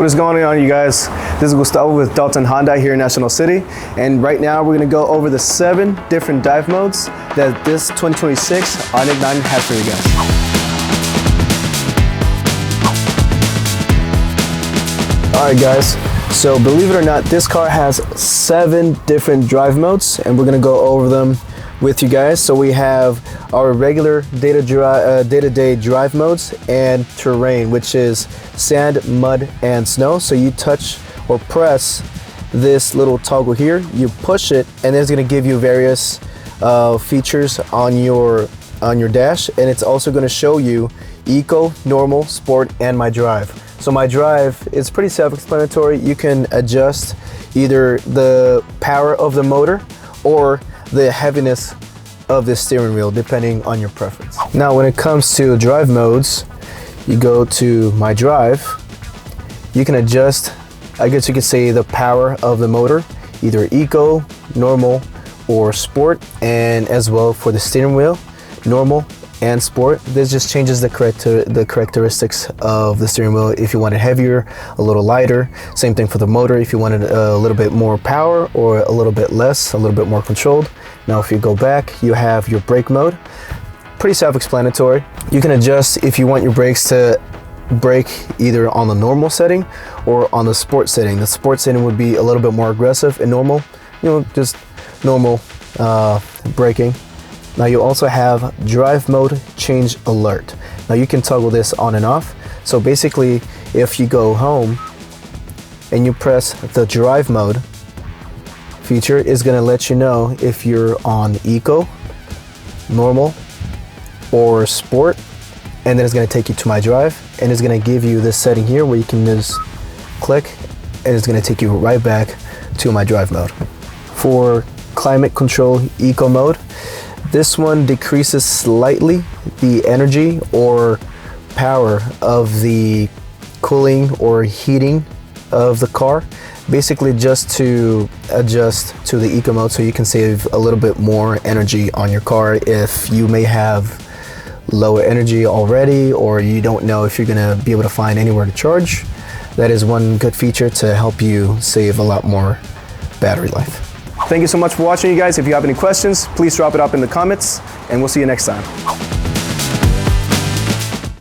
What is going on, you guys? This is Gustavo with Dalton Hyundai here in National City, and right now we're going to go over the 7 different drive modes that this 2026 Ioniq 9 has for you guys. Alright guys, so believe it or not, this car has 7 different drive modes, and we're going to go over them with you guys. So we have our regular day-to-day drive modes and terrain, which is sand, mud, and snow. So you touch or press this little toggle here, you push it, and it's going to give you various features on your dash, and it's also going to show you eco, normal, sport, and my drive. So my drive is pretty self-explanatory. You can adjust either the power of the motor or the heaviness of the steering wheel, depending on your preference. Now, when it comes to drive modes, you go to my drive. You can adjust, I guess you could say, the power of the motor, either eco, normal, or sport, and as well for the steering wheel, normal and sport. This just changes the characteristics of the steering wheel. If you want it heavier, a little lighter. Same thing for the motor, if you wanted a little bit more power or a little bit less, a little bit more controlled. Now if you go back, you have your brake mode. Pretty self-explanatory. You can adjust if you want your brakes to brake either on the normal setting or on the sport setting. The sport setting would be a little bit more aggressive, and normal, just normal braking. Now you also have drive mode change alert. Now you can toggle this on and off. So basically, if you go home and you press the drive mode feature, is going to let you know if you're on eco, normal, or sport, and then it's going to take you to my drive, and it's going to give you this setting here where you can just click, and it's going to take you right back to my drive mode. For climate control eco mode, this one decreases slightly the energy or power of the cooling or heating of the car, basically just to adjust to the eco mode so you can save a little bit more energy on your car if you may have lower energy already, or you don't know if you're gonna be able to find anywhere to charge. That is one good feature to help you save a lot more battery life. Thank you so much for watching, you guys. If you have any questions, please drop it up in the comments, and we'll see you next time.